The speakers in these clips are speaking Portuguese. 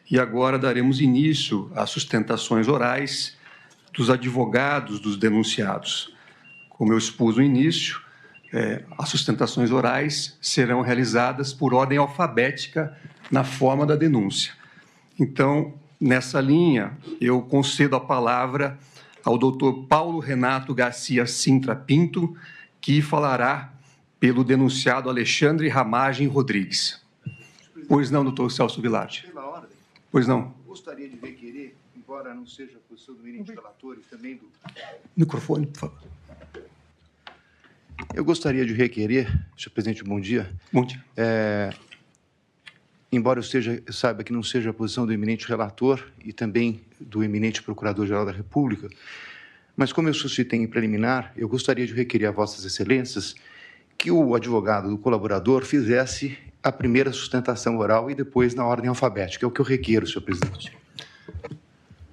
E agora daremos início às sustentações orais dos advogados dos denunciados. Como eu expus no início, as sustentações orais serão realizadas por ordem alfabética na forma da denúncia. Então, nessa linha, eu concedo a palavra ao doutor Paulo Renato Garcia Sintra Pinto, que falará pelo denunciado Alexandre Ramagem Rodrigues. Pois não, doutor Celso Vilardi. Pela ordem. Pois não. Gostaria de requerer, embora não seja a posição do eminente relator e também do... Microfone, por favor. Eu gostaria de requerer, senhor presidente, bom dia. Bom dia. Embora eu saiba que não seja a posição do eminente relator e também do eminente procurador-geral da República, mas como eu suscitei em preliminar, eu gostaria de requerer a vossas excelências que o advogado do colaborador fizesse a primeira sustentação oral e depois na ordem alfabética. É o que eu requero, senhor presidente.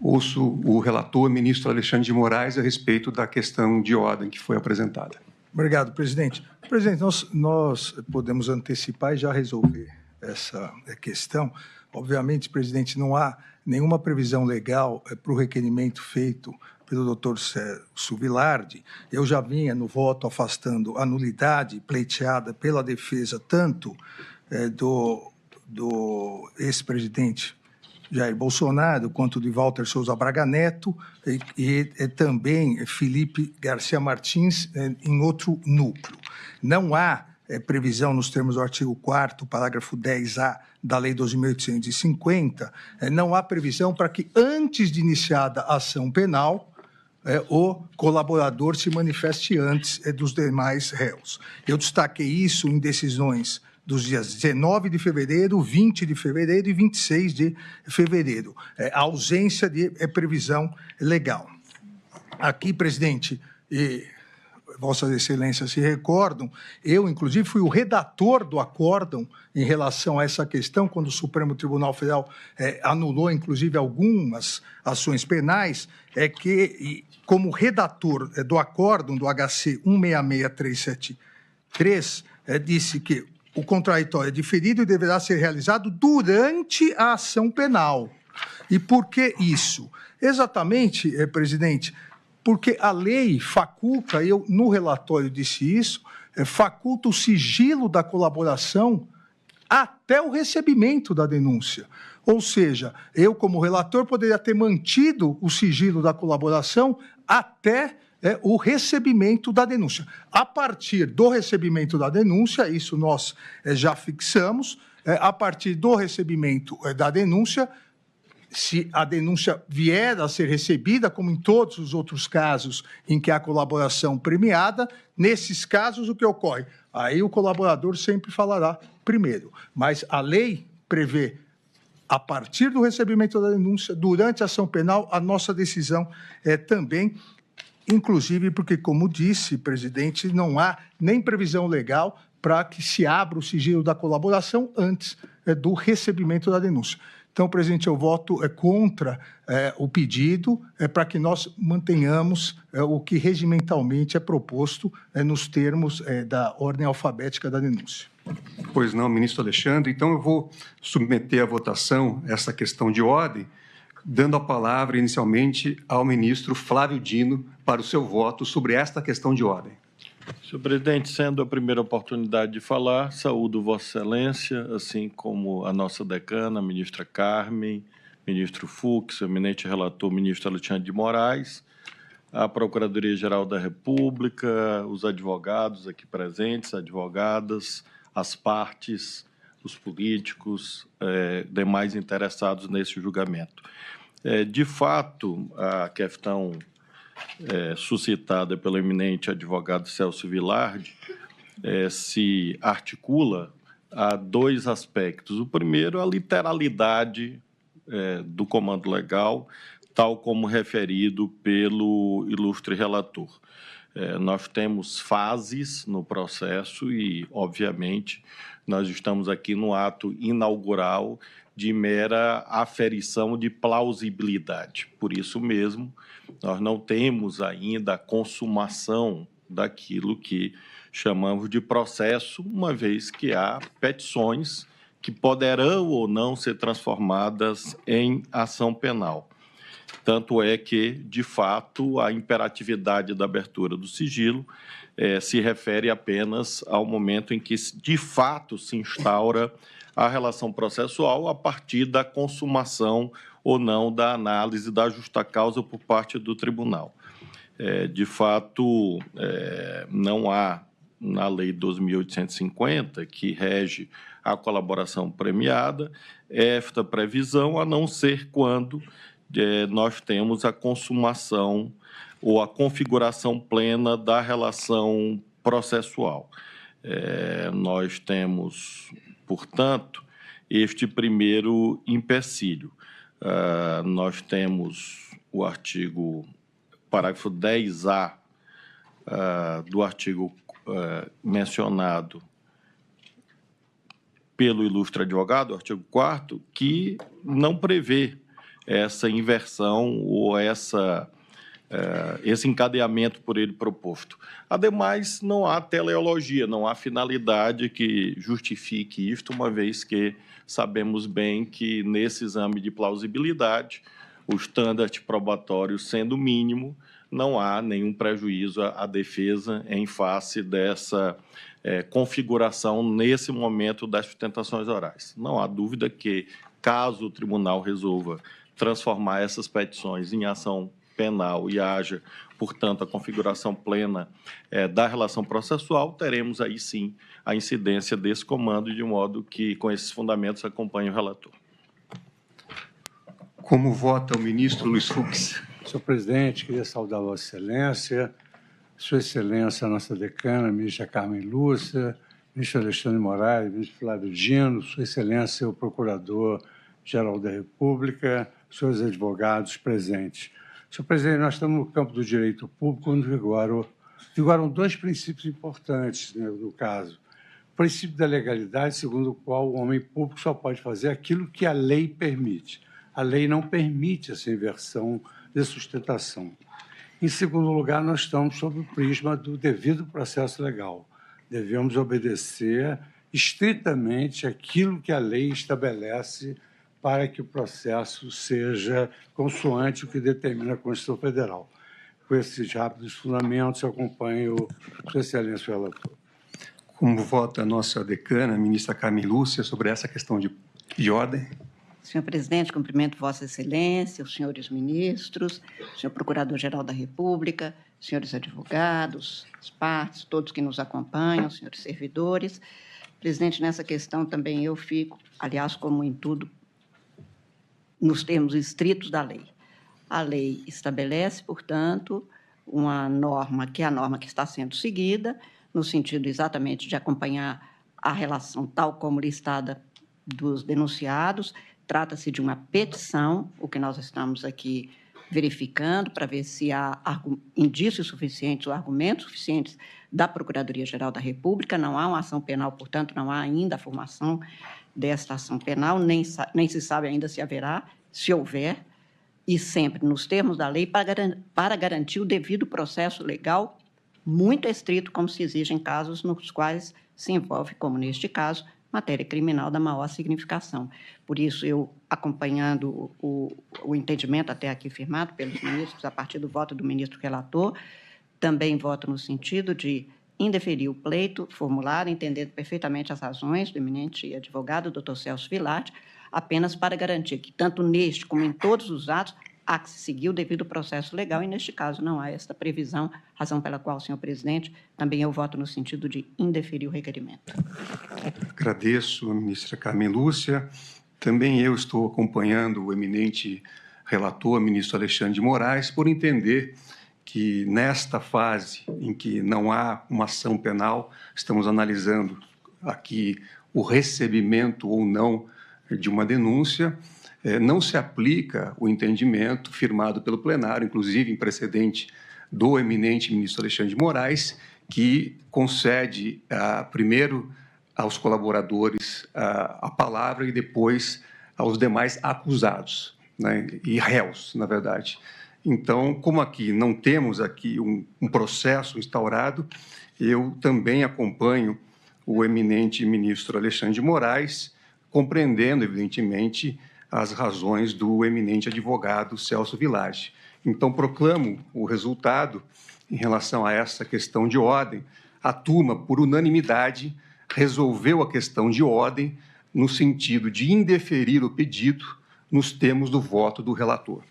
Ouço o relator, ministro Alexandre de Moraes, a respeito da questão de ordem que foi apresentada. Obrigado, presidente. Presidente, nós podemos antecipar e já resolver essa questão. Obviamente, presidente, não há nenhuma previsão legal para o requerimento feito pelo doutor Celso Vilardi. Eu já vinha no voto afastando a nulidade pleiteada pela defesa tanto do ex-presidente Jair Bolsonaro, quanto de Walter Souza Braga Neto e também Felipe Garcia Martins em outro núcleo. Não há previsão nos termos do artigo 4º, parágrafo 10A da Lei 12.850, não há previsão para que, antes de iniciada a ação penal, o colaborador se manifeste antes dos demais réus. Eu destaquei isso em decisões dos dias 19 de fevereiro, 20 de fevereiro e 26 de fevereiro. A ausência de previsão legal. Aqui, presidente, e Vossas Excelências se recordam, eu, inclusive, fui o redator do acórdão em relação a essa questão, quando o Supremo Tribunal Federal anulou, inclusive, algumas ações penais, como redator do acórdão do HC 166373, disse que o contraditório é diferido e deverá ser realizado durante a ação penal. E por que isso? Exatamente, presidente, porque a lei faculta, eu no relatório disse isso, faculta o sigilo da colaboração até o recebimento da denúncia. Ou seja, eu como relator poderia ter mantido o sigilo da colaboração até o recebimento da denúncia. A partir do recebimento da denúncia, isso nós já fixamos, a partir do recebimento da denúncia, se a denúncia vier a ser recebida, como em todos os outros casos em que há colaboração premiada, nesses casos o que ocorre? Aí o colaborador sempre falará primeiro, mas a lei prevê, a partir do recebimento da denúncia, durante a ação penal, a nossa decisão também, inclusive porque, como disse, presidente, não há nem previsão legal para que se abra o sigilo da colaboração antes do recebimento da denúncia. Então, presidente, eu voto contra o pedido para que nós mantenhamos o que regimentalmente é proposto nos termos da ordem alfabética da denúncia. Pois não, ministro Alexandre. Então, eu vou submeter à votação essa questão de ordem, dando a palavra inicialmente ao ministro Flávio Dino para o seu voto sobre esta questão de ordem. Senhor presidente, sendo a primeira oportunidade de falar, saúdo Vossa Excelência, assim como a nossa decana, a ministra Carmen, ministro Fux, o eminente relator, ministro Alexandre de Moraes, a Procuradoria-Geral da República, os advogados aqui presentes, advogadas, as partes, os políticos, demais interessados nesse julgamento. De fato, a questão suscitada pelo eminente advogado Celso Vilardi se articula a dois aspectos. O primeiro, a literalidade do comando legal, tal como referido pelo ilustre relator. Nós temos fases no processo e, obviamente, nós estamos aqui no ato inaugural de mera aferição de plausibilidade. Por isso mesmo, nós não temos ainda a consumação daquilo que chamamos de processo, uma vez que há petições que poderão ou não ser transformadas em ação penal. Tanto é que, de fato, a imperatividade da abertura do sigilo se refere apenas ao momento em que, de fato, se instaura a relação processual a partir da consumação ou não da análise da justa causa por parte do tribunal. De fato, não há, na Lei 12.850, que rege a colaboração premiada, esta previsão, a não ser quando nós temos a consumação ou a configuração plena da relação processual. Nós temos, portanto, este primeiro empecilho. Nós temos o parágrafo 10A do artigo mencionado pelo ilustre advogado, o artigo 4º, que não prevê essa inversão ou esse encadeamento por ele proposto. Ademais, não há teleologia, não há finalidade que justifique isto, uma vez que sabemos bem que, nesse exame de plausibilidade, o standard probatório sendo mínimo, não há nenhum prejuízo à defesa em face dessa configuração nesse momento das sustentações orais. Não há dúvida que, caso o tribunal resolva transformar essas petições em ação penal e haja, portanto, a configuração plena da relação processual, teremos aí sim a incidência desse comando, de modo que, com esses fundamentos, acompanhe o relator. Como vota o ministro Luiz Fux? Senhor presidente, queria saudar Vossa Excelência, Sua Excelência, a nossa decana, a ministra Carmen Lúcia, ministro Alexandre Moraes, ministro Flávio Dino, Sua Excelência, o Procurador-Geral da República, senhores advogados presentes. Senhor presidente, nós estamos no campo do direito público, onde vigoram dois princípios importantes, né, no caso. O princípio da legalidade, segundo o qual o homem público só pode fazer aquilo que a lei permite. A lei não permite essa inversão de sustentação. Em segundo lugar, nós estamos sob o prisma do devido processo legal. Devemos obedecer estritamente aquilo que a lei estabelece para que o processo seja consoante o que determina a Constituição Federal. Com esses rápidos fundamentos, eu acompanho Sua Excelência o relator. Como vota a nossa decana, a ministra Carmen Lúcia, sobre essa questão de ordem? Senhor presidente, cumprimento Vossa Excelência, os senhores ministros, senhor Procurador-Geral da República, senhores advogados, as partes, todos que nos acompanham, senhores servidores. Presidente, nessa questão também eu fico, aliás, como em tudo, nos termos estritos da lei. A lei estabelece, portanto, uma norma, que é a norma que está sendo seguida, no sentido exatamente de acompanhar a relação tal como listada dos denunciados. Trata-se de uma petição, o que nós estamos aqui verificando para ver se há indícios suficientes ou argumentos suficientes da Procuradoria-Geral da República. Não há uma ação penal, portanto, não há ainda a formação desta ação penal, nem se sabe ainda se haverá, se houver, e sempre nos termos da lei, para garantir o devido processo legal muito estrito, como se exige em casos nos quais se envolve, como neste caso, matéria criminal da maior significação. Por isso, eu, acompanhando o entendimento até aqui firmado pelos ministros, a partir do voto do ministro relator, também voto no sentido de indeferir o pleito formular, entendendo perfeitamente as razões do eminente advogado, doutor Celso Villard, apenas para garantir que, tanto neste como em todos os atos, há que se seguir o devido processo legal, e, neste caso, não há esta previsão, razão pela qual, senhor presidente, também eu voto no sentido de indeferir o requerimento. Agradeço, a ministra Carmen Lúcia. Também eu estou acompanhando o eminente relator, ministro Alexandre de Moraes, por entender que, nesta fase em que não há uma ação penal, estamos analisando aqui o recebimento ou não de uma denúncia, não se aplica o entendimento firmado pelo plenário, inclusive em precedente do eminente ministro Alexandre de Moraes, que concede primeiro aos colaboradores a palavra e depois aos demais acusados, né, e réus, na verdade. Então, como aqui não temos aqui um processo instaurado, eu também acompanho o eminente ministro Alexandre de Moraes, compreendendo, evidentemente, as razões do eminente advogado Celso Village. Então, proclamo o resultado em relação a essa questão de ordem. A turma, por unanimidade, resolveu a questão de ordem no sentido de indeferir o pedido nos termos do voto do relator.